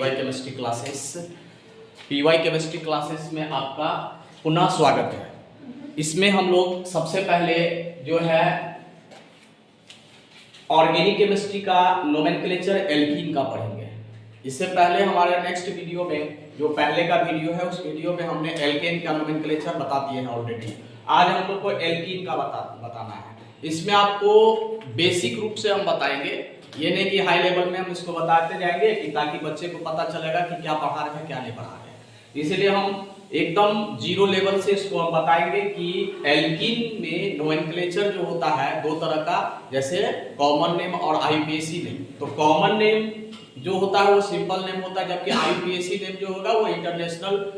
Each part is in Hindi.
पीवाई केमिस्ट्री क्लासेस में आपका पुनः स्वागत है। इसमें हम लोग सबसे पहले जो है ऑर्गेनिक केमिस्ट्री का नोमेनक्लेचर एल्कीन का पढ़ेंगे। इससे पहले हमारे नेक्स्ट वीडियो में जो पहले का वीडियो है उस वीडियो में हमने एल्केन का नोमेनक्लेचर बता दिए हैं ऑलरेडी। आज हम लोग को एल्कीन का बताना है। इसमें आपको बेसिक रूप से हम बताएंगे, ये नहीं कि हाई लेवल में हम इसको बताते जाएंगे कि ताकि बच्चे को पता चलेगा कि क्या पढ़ा रहे हैं क्या नहीं पढ़ा रहे हैं। इसीलिए हम एकदम जीरो लेवल से इसको हम बताएंगे कि एल्कीन में नोमेनक्लेचर जो होता है दो तरह का, जैसे कॉमन नेम और आईयूपीएसी नेम। तो कॉमन नेम जो होता है वो सिंपल नेम होता है, जबकि आईयूपीएसी नेम जो होगा वो इंटरनेशनल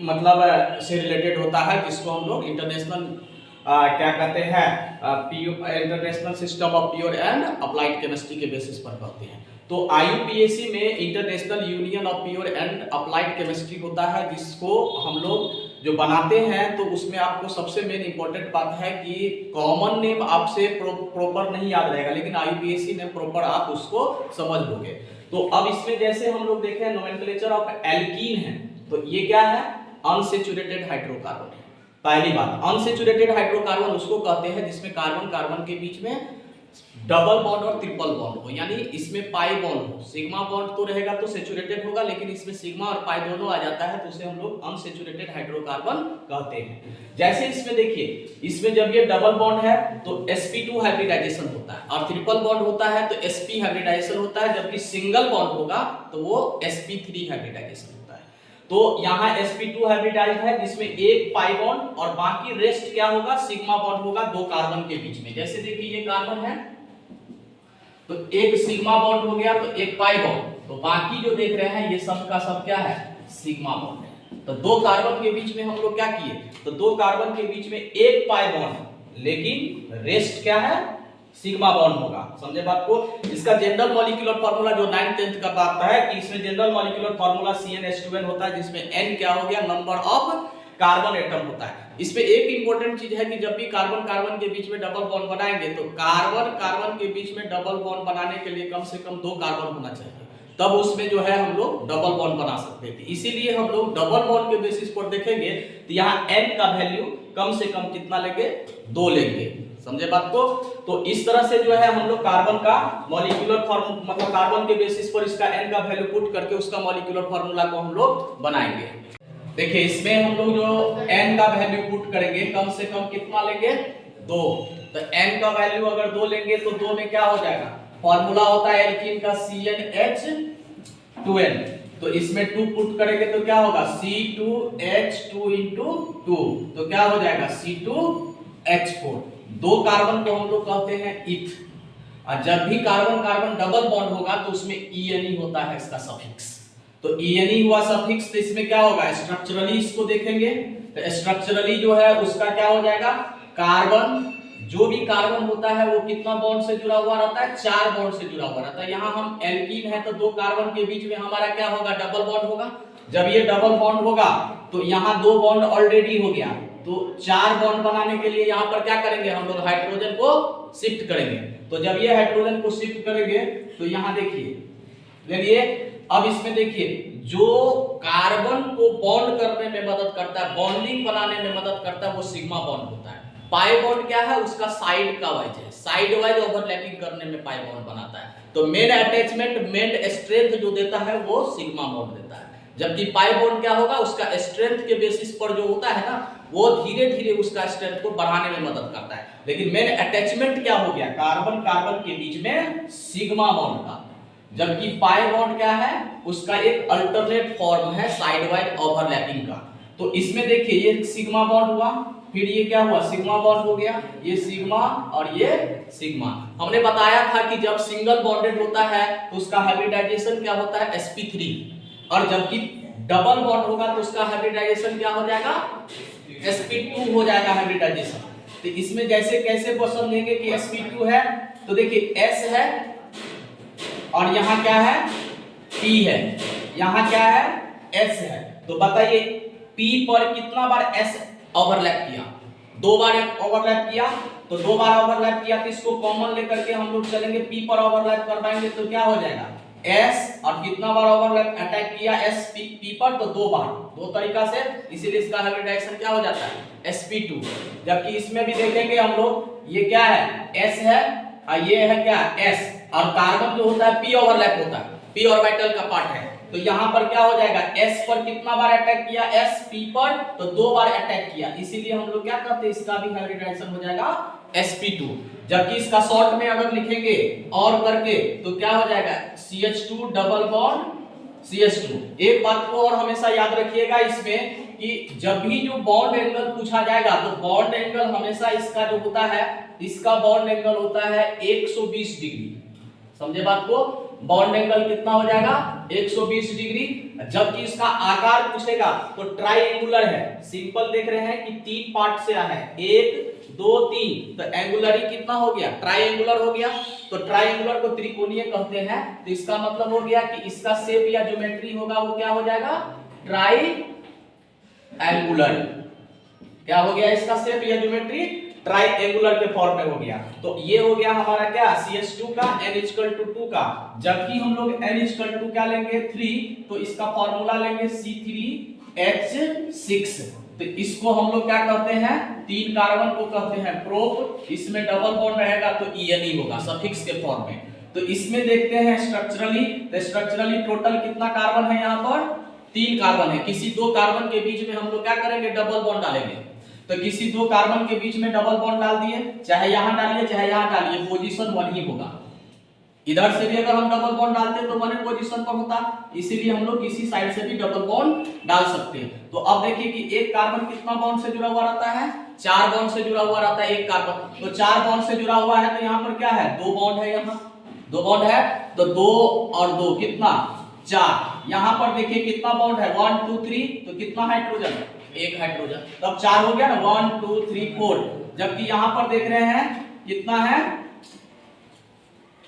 मतलब से रिलेटेड होता है, जिसको हम लोग इंटरनेशनल क्या कहते हैं international system of pure and applied chemistry के बेसिस पर कहते हैं। तो आईयूपीएसी में international union of pure and applied chemistry होता है, जिसको हम लोग जो बनाते हैं। तो उसमें आपको सबसे मेन इंपॉर्टेंट बात है कि कॉमन नेम आपसे प्रॉपर नहीं याद रहेगा, लेकिन आईयूपीएसी नेम प्रॉपर आप उसको समझ लोगे। तो अब इसमें जैसे हम लोग देखें नोमेनक्लेचर ऑफ एल्कीन है, तो ये क्या है, अनसैचुरेटेड हाइड्रोकार्बन है। पहली बात, अनसैचुरेटेड हाइड्रोकार्बन उसको कहते हैं जिसमें कार्बन कार्बन के बीच में डबल बॉन्ड और ट्रिपल बॉन्ड हो, यानी इसमें पाई बॉन्ड हो। सिग्मा बॉन्ड तो रहेगा तो सैचुरेटेड होगा, लेकिन इसमें सिग्मा और पाई दोनों आ जाता है, तो उसे हम लोग अनसैचुरेटेड हाइड्रोकार्बन कहते हैं। जैसे इसमें देखिए, इसमें जब ये डबल बॉन्ड है तो sp2 हाइब्रिडाइजेशन होता है, और ट्रिपल बॉन्ड होता है तो sp हाइब्रिडाइजेशन होता है, जबकि सिंगल बॉन्ड होगा तो वो sp3 हाइब्रिडाइजेशन होता है। तो यहाँ sp2 हाइब्रिडाइज्ड है, जिसमें एक पाई बॉन्ड और बाकी रेस्ट क्या होगा, सिग्मा बॉन्ड होगा दो कार्बन के बीच में। जैसे देखिए ये कार्बन है तो एक सिग्मा बॉन्ड हो गया तो एक पाई बॉन्ड, तो बाकी जो देख रहे हैं ये सब का सब क्या है, सिग्मा बॉन्ड है। तो दो कार्बन के बीच में हम लोग क्या किए, तो दो कार्बन के बीच में एक पाई बॉन्ड, लेकिन रेस्ट क्या है, सिग्मा बॉन्ड होगा। समझे बात को। इसका जनरल मॉलिक्यूलर फार्मूला जो 9th 10th का आता है कि इसमें जनरल मॉलिक्यूलर फार्मूला CnH2n होता है, जिसमें n क्या हो गया, नंबर ऑफ कार्बन एटम होता है। इसमें एक इंपॉर्टेंट चीज है कि जब भी कार्बन कार्बन के बीच में डबल बॉन्ड बनाएंगे तो कार्बन कार्बन के बीच में डबल बॉन्ड बनाने के लिए कम से कम दो कार्बन होना चाहिए, तब उसमें जो है हम लोग डबल बॉन्ड बना सकते थे। इसीलिए हम लोग डबल बॉन्ड के बेसिस पर देखेंगे तो यहाँ n का वैल्यू कम से कम कितना लेंगे, 2 लेंगे। समझे बात को। तो इस तरह से जो है हम लोग कार्बन का मॉलिक्यूलर फॉर्मूला मतलब कार्बन के बेसिस पर इसका n का वैल्यू पुट करके उसका मॉलिक्यूलर फार्मूला को हम लोग बनाएंगे। देखिए इसमें हम लोग जो n का वैल्यू पुट करेंगे कम से कम कितना लेंगे, 2। तो n का वैल्यू अगर 2 लेंगे तो 2 में क्या हो जाएगा, फॉर्मूला होता है एल्कीन का CnH2n, तो इसमें 2 पुट करेंगे तो क्या होगा, C2H2 * 2, तो क्या हो जाएगा C2H4। दो कार्बन को हम लोग कहते हैं इथ, और जब भी कार्बन कार्बन डबल बॉन्ड होगा तो उसमें ene होता है इसका सफिक्स। तो ene हुआ सफिक्स, तो इसमें क्या होगा, स्ट्रक्चरली इसको देखेंगे तो स्ट्रक्चरली जो है उसका क्या हो जाएगा, कार्बन जो भी कार्बन होता है वो कितना बॉन्ड से जुड़ा हुआ रहता है, 4 बॉन्ड से जुड़ा हुआ रहता है। यहाँ हम एल्कीन है तो दो कार्बन के बीच में हमारा क्या होगा, डबल बॉन्ड होगा। जब ये डबल बॉन्ड होगा तो यहाँ 2 बॉन्ड ऑलरेडी हो गया, तो 4 बॉन्ड बनाने के लिए यहाँ पर क्या करेंगे, हम लोग हाइड्रोजन को शिफ्ट करेंगे। तो जब ये हाइड्रोजन को शिफ्ट करेंगे तो यहाँ देखिए अब इसमें देखिए जो कार्बन को बॉन्ड करने में मदद करता है, बॉन्डिंग बनाने में मदद करता है, वो सिग्मा बॉन्ड होता है। पाई बॉन्ड क्या है, उसका साइड का वाइज है, साइड वाइज ओवरलैपिंग करने में पाई बॉन्ड बनाता है। तो मेन अटैचमेंट मेन स्ट्रेंथ जो देता है वो सिग्मा बॉन्ड देता है, जबकि पाई बॉन्ड क्या होगा, उसका स्ट्रेंथ के बेसिस पर जो होता है ना, वो धीरे धीरे उसका स्ट्रेंथ को बढ़ाने में मदद करता है। लेकिन मेन अटैचमेंट क्या हो गया, कार्बन कार्बन के बीच में सिग्मा बॉन्ड का, जबकि पाई बॉन्ड क्या है, उसका एक अल्टरनेट फॉर्म है साइड वाइज ओवरलैपिंग का। तो इसमें देखिए ये सिग्मा बॉन्ड हुआ, फिर ये क्या हुआ, सिग्मा बॉन्ड हो गया, ये सिग्मा और ये सिग्मा। हमने बताया था कि जब सिंगल बॉन्डेड होता है तो उसका हाइब्रिडाइजेशन क्या होता है, sp3, और जबकि डबल बॉन्ड होगा तो उसका हाइब्रिडाइजेशन क्या हो जाएगा, sp2 हो जाएगा हाइब्रिडाइजेशन। तो इसमें जैसे कैसे समझेंगे कि sp2 है, तो देखिए s है और यहाँ क्या है, p है, यहाँ क्या है, s है। तो बताइए p पर कितना बार s ओवरलैप किया, 2 बार ओवरलैप किया, तो 2 बार ओवरलैप किया तो इसको कॉमन लेकर के हम लोग चलेंगे, p पर ओवरलैप करवाएंगे तो क्या हो जाएगा, एस और कितना बार ओवरलैप अटैक किया एस पी पर, तो 2 बार, 2 तरीका से, इसीलिए इसका हाइब्रिडाइजेशन क्या हो जाता है sp2। जबकि इसमें भी देखेंगे हम लोग, ये क्या है s है और ये है क्या s, और कार्बन जो होता है p ओवरलैप होता है, p ऑर्बिटल का पार्ट है, तो यहाँ पर क्या हो जाएगा s पर कितना बार अटैक किया sp पर, तो 2 बार अटैक किया, इसीलिए हम लोग क्या कहते हैं इसका भी हाइब्रिडाइजेशन हो जाएगा sp2। जबकि इसका शॉर्ट में अगर लिखेंगे और करके तो क्या हो जाएगा CH2 डबल बॉन्ड CH2। एक बात को और हमेशा याद रखिएगा इसमें कि जब भी जो बॉन्ड एंगल पूछा जाएगा तो बॉन्ड एंगल हमेशा इसका जो होता है, इसका बॉन्ड एंगल होता है 120 डिग्री, समझे बात को, बॉन्ड एंगल कितना हो जाएगा 120 डिग्री। जबकि इसका आकार पूछेगा तो ट्राइएंगुलर है, सिंपल देख रहे हैं कि 3 पार्ट से आया है, 1 2 3, तो एंगुलर ही कितना हो गया ट्राइएंगुलर हो गया, तो ट्राइएंगुलर को त्रिकोणीय कहते हैं, तो इसका मतलब हो गया कि इसका शेप या ज्योमेट्री होगा वो क्या हो जाएगा ट्राइएंगुलर। क्या हो गया इसका शेप या ज्योमेट्री ट्राइएंगुलर के फॉर्म में हो गया। तो ये हो गया हमारा क्या CH2 का n=2 का, जबकि हम लोग n=2 क्या लेंगे 3, तो इसका फॉर्मूला लेंगे C3H6, तो इसको हम लोग क्या कहते हैं 3 कार्बन को कहते हैं प्रोप, इसमें डबल बॉन्ड रहेगा तो ENE होगा सफिक्स के फॉर्म में। तो इसमें देखते हैं स्ट्रक्चरली, तो स्ट्रक्चरली टोटल कितना कार्बन है यहाँ पर 3 कार्बन है, किसी 2 कार्बन के बीच में हम लोग क्या करेंगे डबल बॉन्ड डालेंगे, तो किसी 2 कार्बन के बीच में डबल बॉन्ड डाल दिए, चाहे यहां डालिए चाहे यहां डालिए, पोजीशन 1 ही होगा। इधर से भी अगर हम डबल बॉन्ड डालते तो 1 पोजीशन पर होता, इसीलिए हम लोग किसी साइड से भी डबल बॉन्ड डाल सकते हैं। तो अब देखिए कि एक कार्बन कितना बॉन्ड से जुड़ा हुआ रहता है 4 बॉन्ड से जुड़ा हुआ रहता है एक कार्बन, तो 4 बॉन्ड से जुड़ा हुआ है, तो यहाँ पर क्या है 2 बॉन्ड है, यहाँ 2 बॉन्ड है, तो 2 और 2 कितना 4, यहाँ पर देखिए कितना बॉन्ड है 1 2 3, तो कितना हाइड्रोजन 1 हाइड्रोजन, तब 4 हो गया ना 1 2 3 4, जबकि यहां पर देख रहे हैं कितना है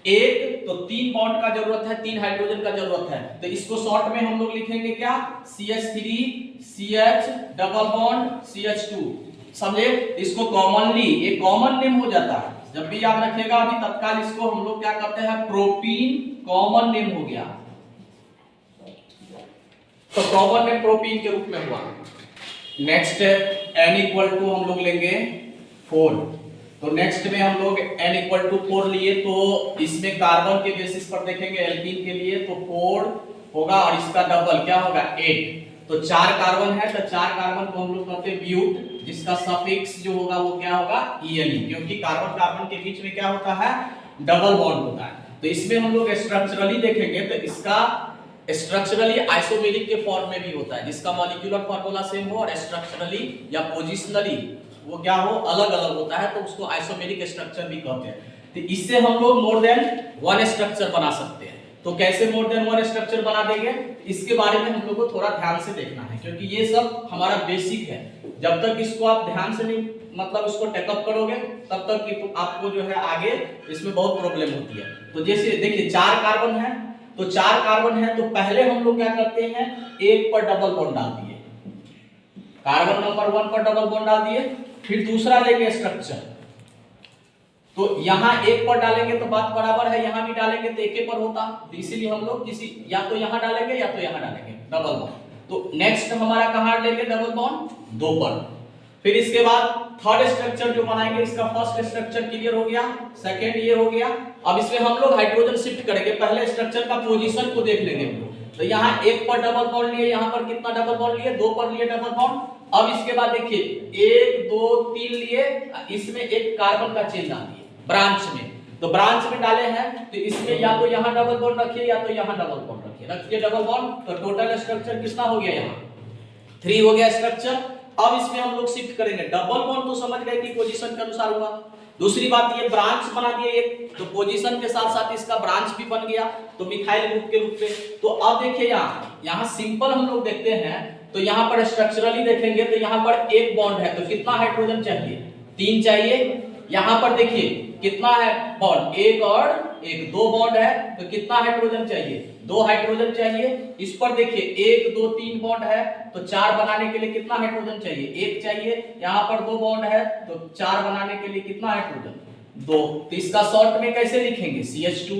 1, तो 3 बॉन्ड का जरूरत है, 3 हाइड्रोजन का जरूरत है, तो इसको शॉर्ट में हम लोग लिखेंगे क्या CH3 CH double bond CH2, समझे। इसको कॉमनली एक कॉमन नेम हो जाता है, जब भी याद रखिएगा अभी तत्काल इसको हम लोग क्या कहते हैं प्रोपीन, कॉमन नेम हो गया, तो कॉमन नेम प्रोपीन के रूप में हुआ। नेक्स्ट n=, हम लोग लेंगे 4, तो नेक्स्ट में हम लोग n=4 लिए, तो इसमें कार्बन के बेसिस पर देखेंगे एल्कीन के लिए तो 4 होगा और इसका डबल क्या होगा 8, तो 4 कार्बन है, तो 4 कार्बन को हम लोग कहते हैं ब्यूट, जिसका सफिक्स जो होगा वो क्या होगा ENE, क्योंकि कार्बन कार्बन के बीच में क्या होता है डबल बॉन्ड होता है। तो इसमें हम लोग स्ट्रक्चरली देखेंगे तो इसका स्ट्रक्चरली आइसोमेरिक के फॉर्म में भी होता है, जिसका मॉलिक्यूलर फार्मूला सेम हो, और स्ट्रक्चरली या पोजिशनली वो क्या हो अलग अलग होता है, तो उसको आइसोमेरिक स्ट्रक्चर भी कहते हैं। तो इससे हम लोग मोर देन 1 स्ट्रक्चर बना सकते हैं। तो कैसे मोर देन 1 स्ट्रक्चर बना देंगे, इसके बारे में हम लोग को थोड़ा ध्यान से देखना है, क्योंकि ये सब हमारा बेसिक है, जब तक इसको आप ध्यान से नहीं मतलब इसको टेकअप करोगे तब तक कि आपको जो है आगे इसमें बहुत प्रॉब्लम होती है। तो जैसे देखिए 4 कार्बन है, तो 4 कार्बन है, तो पहले हम लोग क्या करते हैं 1 पर डबल बॉन्ड डाल दिए, कार्बन नंबर 1 पर डबल बॉन्ड डाल दिए, फिर दूसरा लेंगे स्ट्रक्चर, तो यहां 1 पर डालेंगे तो बात बराबर है, यहां भी डालेंगे तो 1 पर होता, तो इसीलिए हम लोग किसी या तो यहां डालेंगे या तो यहां डालेंगे डबल बॉन्ड। तो नेक्स्ट हमारा कहां लेंगे डबल बॉन्ड 2 पर, फिर इसके बाद थर्ड स्ट्रक्चर जो बनाएंगे, इसका फर्स्ट स्ट्रक्चर क्लियर हो गया, सेकंड ये हो गया। अब इसमें हम लोग हाइड्रोजन शिफ्ट करेंगे, पहले स्ट्रक्चर का पोजीशन को देख लेंगे हम लोग। तो यहाँ 1 पर डबल बॉन्ड लिए, यहाँ पर कितना डबल बॉन्ड लिए 2 पर लिए डबल बॉन्ड। अब इसके बाद देखिए 1 2 3 लिए, इसमें एक कार्बन का चेन डाल दिए ब्रांच में, तो ब्रांच में डाले हैं तो इसमें या तो यहाँ डबल बॉन्ड रखिए या तो यहाँ डबल बॉन्ड रखिए डबल बॉन्ड, तो टोटल स्ट्रक्चर कितना हो गया यहाँ 3 हो गया स्ट्रक्चर। अब इसमें हम लोग शिफ्ट करेंगे, डबल बॉन्ड तो समझ गए कि पोजीशन के अनुसार हुआ, दूसरी बात ये ब्रांच बना दिए एक, तो पोजीशन के साथ साथ इसका ब्रांच भी बन गया, तो मिथाइल ग्रुप के रूप में। तो अब देखिए यहाँ सिंपल हम लोग देखते हैं, तो यहाँ पर स्ट्रक्चरली देखेंगे तो यहाँ पर 1 बॉन्ड है, तो कितना हाइड्रोजन चाहिए 3 चाहिए। यहाँ पर देखिए कितना है बॉन्ड 1 और 1 2 बॉन्ड है, तो कितना हाइड्रोजन चाहिए 2 हाइड्रोजन चाहिए। इस पर देखिए 1 2 3 बॉन्ड है, तो 4 बनाने के लिए कितना हाइड्रोजन चाहिए 1 चाहिए। यहाँ पर 2 बॉन्ड है, तो 4 बनाने के लिए कितना हाइड्रोजन 2। तो इसका शॉर्ट में कैसे लिखेंगे CH2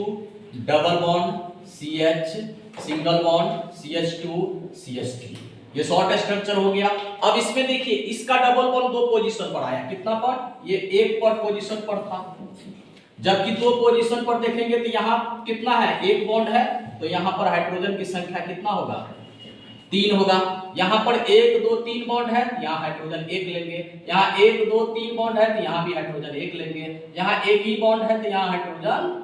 double bond CH single bond CH2 CH3, ये शॉर्ट स्ट्रक्चर हो गया। अब इसमें देखिए इसका डबल बॉन्ड दो पोजीशन पर आया, कितना पर, ये एक पर पोजीशन पर था, जबकि दो पोजीशन पर देखेंगे तो यहाँ कितना है, एक बॉन्ड है, तो यहाँ पर हाइड्रोजन की संख्या कितना होगा, 3 होगा। यहाँ पर 1 2 3 बॉन्ड है, यहाँ हाइड्रोजन 1 लेंगे, यहाँ 1 2 3 बॉन्ड है तो यहाँ भी हाइड्रोजन 1 लेंगे, यहाँ एक ही बॉन्ड है तो यहाँ हाइड्रोजन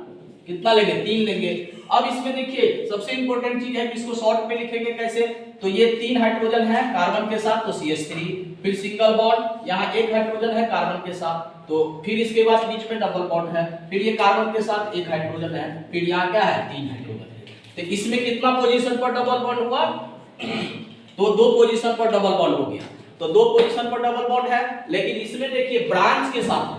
कितना लेंगे, 3 लेंगे। अब इसमें देखिए सबसे इंपॉर्टेंट चीज है कि इसको शॉर्ट में लिखेंगे कैसे, तो ये 3 हाइड्रोजन है कार्बन के साथ तो CH3, फिर सिंगल बॉन्ड, यहाँ एक हाइड्रोजन है कार्बन के साथ, तो फिर इसके बाद बीच में डबल बॉन्ड है, फिर ये कार्बन के साथ एक हाइड्रोजन है, फिर यहाँ क्या है, 3 हाइड्रोजन है। तो इसमें कितना पोजीशन पर डबल बॉन्ड हुआ, तो 2 पोजीशन पर डबल बॉन्ड हो गया, तो 2 पोजीशन पर डबल बॉन्ड है। लेकिन इसमें देखिए ब्रांच के साथ है,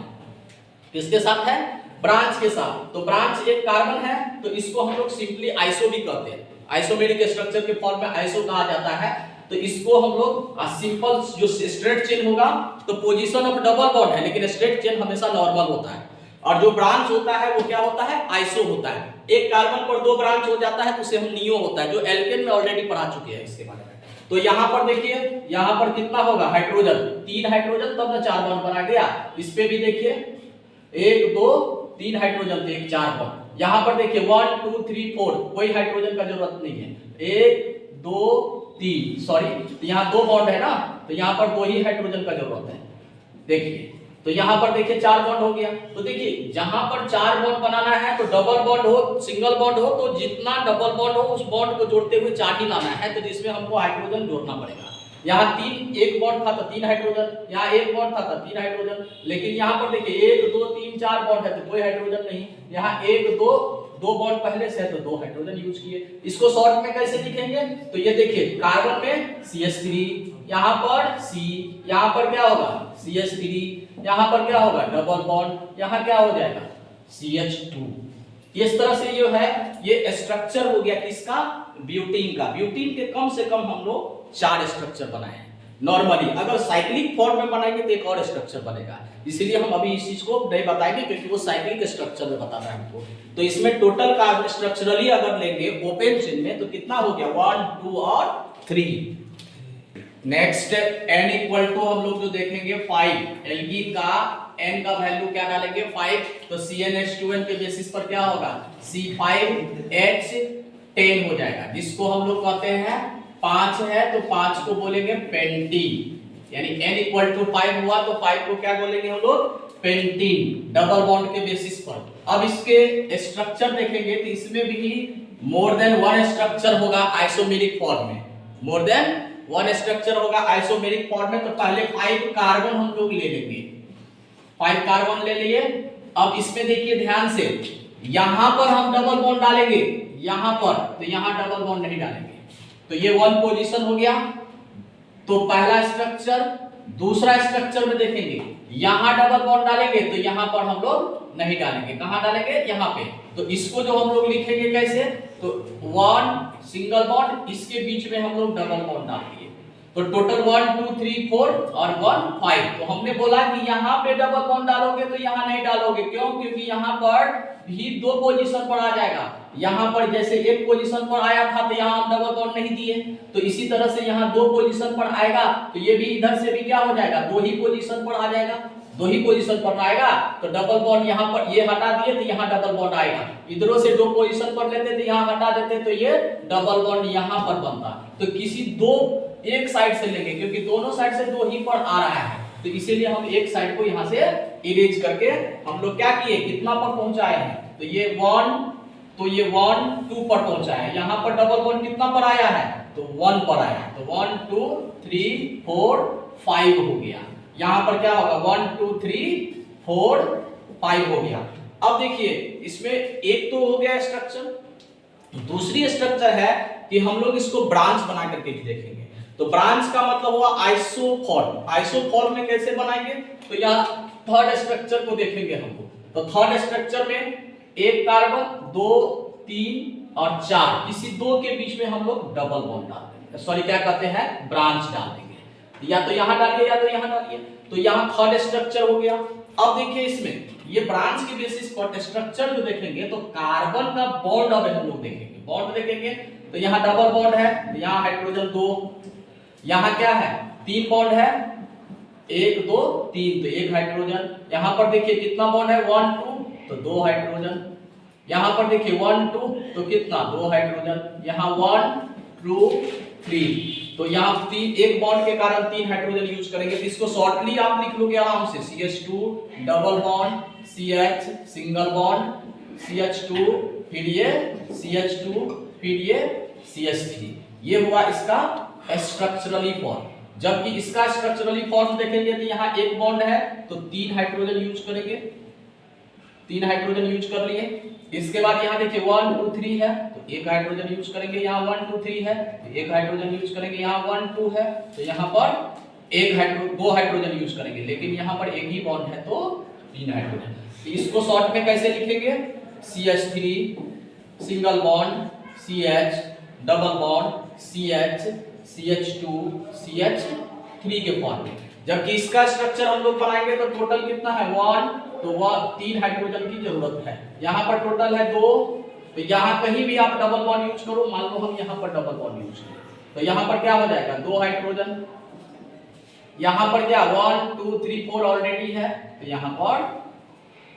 किसके साथ है, ब्रांच के साथ, तो ब्रांच एक कार्बन है तो इसको हम लोग सिंपली आइसो भी कहते हैं, आइसोमेरिक स्ट्रक्चर के फॉर्म में आइसो कहा जाता है। तो इसको हम लोग सिंपल जो स्ट्रेट चेन होगा तो पोजीशन ऑफ डबल बॉन्ड है, लेकिन स्ट्रेट चेन हमेशा नॉर्मल होता है, और जो ब्रांच होता है वो क्या होता है, आइसो होता है। एक कार्बन पर 2 ब्रांच हो जाता है तो उसे हम नियो होता है, जो एल्केन में ऑलरेडी पढ़ा चुके हैं इसके बारे में। तो यहाँ पर देखिए, यहाँ पर कितना होगा, हाइड्रोजन 3 हाइड्रोजन, तब ना 4 बॉन्ड बना गया। इस पे भी देखिए 1 2 3 हाइड्रोजन थे, 4 बॉन्ड। यहाँ पर देखिए 1 2 3 4, कोई हाइड्रोजन का जरूरत नहीं है, 1 2 3, सॉरी तो यहाँ 2 बॉन्ड है ना, तो यहाँ पर 2 ही हाइड्रोजन का जरूरत है। देखिए तो यहाँ पर देखिए 4 बॉन्ड हो गया। तो देखिए जहां पर 4 बॉन्ड बनाना है तो डबल बॉन्ड हो सिंगल बॉन्ड हो, तो जितना डबल बॉन्ड हो उस बॉन्ड को जोड़ते हुए 4 ही लाना है, तो जिसमें हमको हाइड्रोजन जोड़ना पड़ेगा। यहाँ 3 एक बॉन्ड था तो 3 हाइड्रोजन, यहाँ एक बॉन्ड था तो 3 हाइड्रोजन, लेकिन यहाँ पर देखिए 1 2 3 4 बॉन्ड है तो कोई हाइड्रोजन नहीं, यहाँ 1 2 बॉन्ड पहले से है तो 2 हाइड्रोजन यूज किए। इसको शॉर्ट में कैसे लिखेंगे, तो ये देखिए कार्बन में CH3, यहाँ पर C, यहाँ पर क्या होगा CH3, यहाँ पर क्या होगा डबल बॉन्ड, यहाँ क्या हो जाएगा CH2। इस तरह से जो है ये स्ट्रक्चर हो गया किसका, ब्यूटीन का। ब्यूटीन के कम से कम हम लोग 4 स्ट्रक्चर बनाए हैं नॉर्मली, अगर साइक्लिक फॉर्म में बनाएंगे तो एक और स्ट्रक्चर बनेगा, इसलिए हम अभी इस चीज को नहीं बताएंगे क्योंकि वो साइक्लिक स्ट्रक्चर में बताना है हमको। तो इसमें टोटल कार्बन स्ट्रक्चरली अगर लेंगे ओपन चेन में तो कितना हो गया 1 2 और 3। नेक्स्ट n इक्वल टू हम लोग जो देखेंगे 5, एल्कीन का n का वैल्यू क्या डालेंगे 5, तो CnH2n के बेसिस पर क्या होगा C5H10 हो जाएगा, जिसको हम लोग कहते हैं 5 है तो 5 को बोलेंगे पेंटीन, यानी n इक्वल टू 5 हुआ तो 5 को क्या बोलेंगे हम लोग पेंटीन, डबल बॉन्ड के बेसिस पर। अब इसके स्ट्रक्चर देखेंगे तो इसमें भी मोर देन 1 स्ट्रक्चर होगा आइसोमेरिक फॉर्म में, मोर देन 1 स्ट्रक्चर होगा आइसोमेरिक फॉर्म में। तो पहले 5 कार्बन हम लोग ले लेंगे, 5 कार्बन ले लिए। अब इसमें देखिए ध्यान से, यहां पर हम डबल बॉन्ड डालेंगे, यहां पर तो यहां डबल बॉन्ड नहीं डालेंगे, तो ये 1 पोजीशन हो गया। तो पहला स्ट्रक्चर, दूसरा स्ट्रक्चर में देखेंगे यहां डबल बॉन्ड डालेंगे तो यहां पर हम लोग नहीं डालेंगे, कहां डालेंगे यहां पे। तो इसको जो हम लोग लिखेंगे कैसे, तो 1 सिंगल बॉन्ड, इसके बीच में हम लोग डबल बॉन्ड डाल दिए, तो टोटल 1 2 3 4 और 1 5। तो हमने बोला कि यहाँ पे डबल बॉन्ड डालोगे तो यहाँ नहीं डालोगे, क्यों, क्योंकि यहाँ पर भी 2 पोजीशन पर आ जाएगा। यहाँ पर जैसे एक पोजीशन पर आया था तो यहाँ हम डबल बॉन्ड नहीं दिए, तो इसी तरह से यहाँ 2 पोजीशन पर आएगा तो ये भी इधर से भी क्या हो जाएगा 2 ही पोजीशन पर आ जाएगा, 2 ही पोजीशन पर आएगा तो डबल बॉन्ड यहाँ पर ये हटा दिए तो यहाँ डबल बॉन्ड आएगा। इधरों से 2 पोजीशन पर लेते तो यहाँ हटा देते तो ये डबल बॉन्ड यहाँ पर बनता। तो किसी 2 एक साइड से लेंगे क्योंकि दोनों साइड से 2 ही पर आ रहा है, तो इसीलिए हम एक साइड को यहाँ से इरेज करके हम लोग क्या किए, कितना पर पहुंचाए हैं, तो ये 1 तो ये 1 2 पर पहुंचा है। यहाँ पर डबल बॉन्ड कितना पर आया है, तो 1 पर आया है, तो 1 2 3 4 5 हो गया। यहाँ पर क्या होगा 1 2 3 4 5 हो गया। अब देखिए इसमें एक तो हो गया स्ट्रक्चर, दूसरी स्ट्रक्चर है कि हम लोग इसको ब्रांच बना करके भी देखेंगे। तो ब्रांच का मतलब हुआ आइसोफॉर्म। आइसोफॉर्म में कैसे बनाएंगे, तो यहाँ थर्ड स्ट्रक्चर को देखेंगे हमको। तो थर्ड स्ट्रक्चर में एक कार्बन 2 3 और 4, किसी 2 के बीच में हम लोग डबल बॉन्ड डाल देंगे, सॉरी क्या कहते हैं ब्रांच डाल देंगे, या तो यहाँ डालिए या तो यहाँ डालिए। तो यहाँ थर्ड स्ट्रक्चर हो गया। अब देखिए इसमें ये ब्रांच के बेसिस पर स्ट्रक्चर जो देखेंगे तो कार्बन का बॉन्ड अब हम लोग देखेंगे, बॉन्ड देखेंगे तो यहाँ डबल बॉन्ड है, यहाँ हाइड्रोजन 2, यहाँ क्या है 3 बॉन्ड है, 1 2 3, तो 1 हाइड्रोजन। यहाँ पर देखिए कितना बॉन्ड है 1 2, तो 2 हाइड्रोजन। यहाँ पर देखिए 1 2, तो कितना 2 हाइड्रोजन। यहाँ 1 2 3, तो यहाँ 3, एक बॉन्ड के कारण 3 हाइड्रोजन यूज करेंगे। तो इसको शॉर्टली आप लिख लोगे आराम से, CH2 double bond CH single bond CH2, फिर ये CH2, फिर ये CH3। ये हुआ इसका स्ट्रक्चरली फॉर्म। जबकि इसका स्ट्रक्चरली फॉर्म देखेंगे तो यहाँ एक बॉन्ड है तो 3 हाइड्रोजन यूज करेंगे, 3 हाइड्रोजन यूज कर लिए। इसके बाद यहाँ देखिए 1 2 3 है तो 1 हाइड्रोजन यूज करेंगे, यहाँ 1 2 3 है तो 1 हाइड्रोजन यूज करेंगे, यहाँ 1 2 है तो यहाँ पर 2 हाइड्रोजन यूज करेंगे, लेकिन यहाँ पर एक ही बॉन्ड है तो 3 हाइड्रोजन। तो इसको शॉर्ट में कैसे लिखेंगे, CH3 single bond CH double bond CH CH2 CH3 के फॉर्म में। जबकि इसका स्ट्रक्चर हम लोग बनाएंगे तो टोटल कितना है 1, तो वह 3 हाइड्रोजन की जरूरत है। यहाँ पर टोटल है 2, तो यहाँ कहीं भी आप डबल बॉन्ड यूज करो, मान लो हम यहाँ पर डबल बॉन्ड यूज करें तो यहाँ पर क्या हो जाएगा 2 हाइड्रोजन। यहाँ पर क्या 1 2 3 4 ऑलरेडी है तो यहाँ पर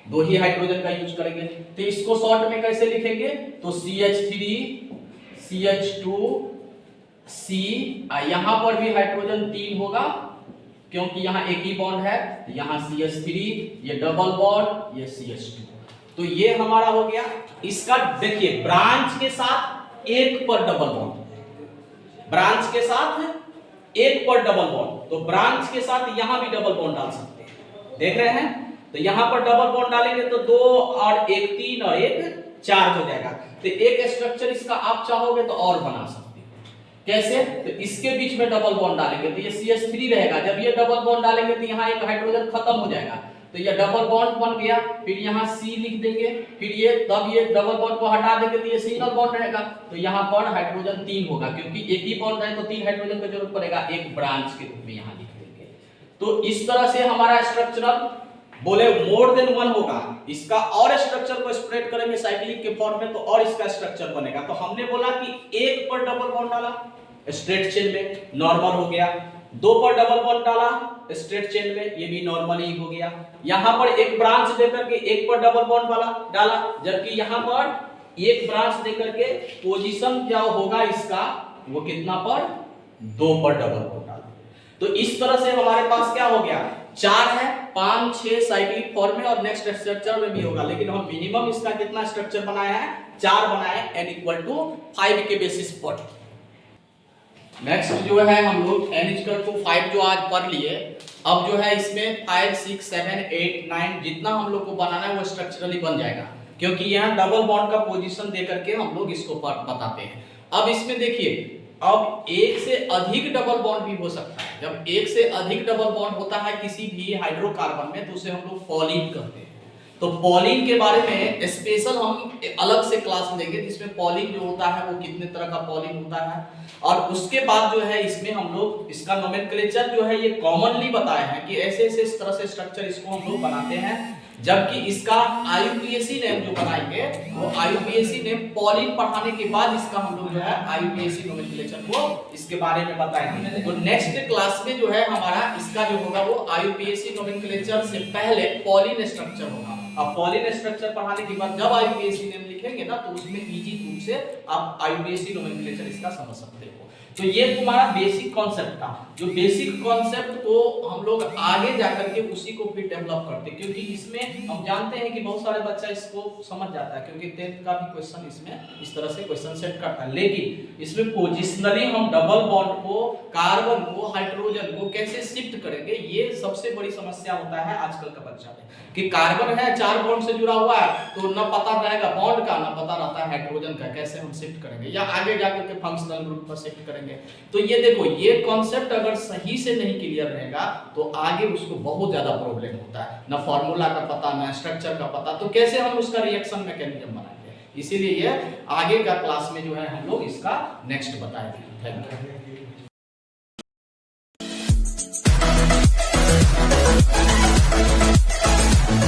2 ही हाइड्रोजन का यूज करेंगे। तो इसको शॉर्ट में कैसे लिखेंगे, तो CH3 CH2 C, यहाँ पर भी हाइड्रोजन 3 होगा क्योंकि यहाँ एक ही बॉन्ड है, यहाँ CH3, ये डबल बॉन्ड, ये CH2। तो ये हमारा हो गया। इसका देखिए ब्रांच के साथ 1 पर डबल बॉन्ड, ब्रांच के साथ 1 पर डबल बॉन्ड, तो ब्रांच के साथ यहाँ भी डबल बॉन्ड डाल सकते हैं, देख रहे हैं। तो यहाँ पर डबल बॉन्ड डालेंगे तो 2 और 1 3 और 1 4 हो जाएगा। तो एक स्ट्रक्चर इसका आप चाहोगे तो और बना सकते हैं। कैसे, तो इसके बीच में डबल बॉन्ड डालेंगे तो ये CH3 रहेगा। जब ये डबल बॉन्ड डालेंगे तो यहाँ एक हाइड्रोजन खत्म हो जाएगा, तो ये डबल बॉन्ड बन गया। फिर यहाँ C लिख देंगे, फिर ये तब ये डबल बॉन्ड को हटा देंगे तो ये सिंगल बॉन्ड रहेगा। तो यहाँ पर हाइड्रोजन 3 होगा, क्योंकि एक ही बॉन्ड है तो 3 हाइड्रोजन की जरूरत पड़ेगा, एक ब्रांच के रूप में यहाँ लिख देंगे। तो इस तरह से हमारा स्ट्रक्चरल बोले मोर देन 1 होगा। इसका और स्ट्रक्चर को स्प्रेड करेंगे साइक्लिक के फॉर्म में तो और इसका स्ट्रक्चर बनेगा। तो हमने बोला कि 1 पर डबल बॉन्ड डाला स्ट्रेट चेन में, नॉर्मल हो गया। 2 पर डबल बॉन्ड डाला स्ट्रेट चेन में, ये भी नॉर्मल ही हो गया। यहाँ पर एक ब्रांच देकर के 1 पर डबल बॉन्ड वाला डाला, जबकि यहाँ पर एक ब्रांच देकर के पोजीशन क्या होगा इसका, वो कितना पर 2 पर डबल बॉन्ड डाला। तो इस तरह से हमारे पास क्या हो गया, 4 है, 5 6 साइक्लिक फॉर्म में और नेक्स्ट स्ट्रक्चर में भी होगा, लेकिन हम मिनिमम इसका कितना स्ट्रक्चर बनाया है 4 बनाए, n=5 के बेसिस पर। नेक्स्ट जो है हम लोग n=5 जो आज पढ़ लिए, अब जो है इसमें 5 6 7 8 9 जितना हम लोग को बनाना है वो स्ट्रक्चरली बन जाएगा, क्योंकि यहाँ डबल बॉन्ड का पोजीशन दे करके हम लोग इसको बताते हैं। अब इसमें देखिए, अब एक से अधिक डबल बॉन्ड भी हो सकता है। जब एक से अधिक डबल बॉन्ड होता है किसी भी हाइड्रोकार्बन में तो उसे हम लोग पॉलीन कहते हैं। तो पॉलीन के बारे में स्पेशल हम अलग से क्लास लेंगे, जिसमें पॉलीन जो होता है वो कितने तरह का पॉलीन होता है, और उसके बाद जो है इसमें हम लोग इसका नोमेनक्लेचर जो है ये कॉमनली बताए हैं कि ऐसे ऐसे इस तरह से स्ट्रक्चर इसको हम लोग बनाते हैं। जबकि इसका IUPAC नेम जो बनाएंगे वो IUPAC नेम पॉलीन पढ़ाने के बाद इसका हम लोग जो है IUPAC नोमेनक्लेचर को इसके बारे में बताएंगे। तो नेक्स्ट क्लास में जो है हमारा इसका जो होगा वो IUPAC नोमेनक्लेचर से पहले पॉलीन स्ट्रक्चर होगा। अब पॉलीन स्ट्रक्चर पढ़ाने के बाद जब IUPAC नेम लिखेंगे ना तो उसमें इजी रूप से आप IUPAC नोमेनक्लेचर इसका समझ सकते हो। तो ये तुम्हारा बेसिक कॉन्सेप्ट था, जो बेसिक कॉन्सेप्ट को हम लोग आगे जाकर के उसी को फिर डेवलप करते हैं, क्योंकि इसमें हम जानते हैं कि बहुत सारे बच्चा इसको समझ जाता है, क्योंकि 10th का भी क्वेश्चन इसमें इस तरह से क्वेश्चन सेट करता है। लेकिन इसमें पोजिशनली हम डबल बॉन्ड को, कार्बन को, हाइड्रोजन को कैसे शिफ्ट करेंगे, ये सबसे बड़ी समस्या होता है आजकल का बच्चा में, कि कार्बन है 4 बॉन्ड से जुड़ा हुआ है तो न पता रहेगा बॉन्ड का, न पता रहता है हाइड्रोजन का, कैसे हम शिफ्ट करेंगे या आगे जाकर के फंक्शनल ग्रुप पर शिफ्ट करेंगे। तो ये देखो, ये कॉन्सेप्ट अगर सही से नहीं क्लियर रहेगा तो आगे उसको बहुत ज्यादा प्रॉब्लम होता है, ना फॉर्मूला का पता, ना स्ट्रक्चर का पता, तो कैसे हम उसका रिएक्शन मैकेनिज्म बनाएंगे। इसीलिए ये आगे का क्लास में जो है हम लोग इसका नेक्स्ट बताएंगे। Thank you.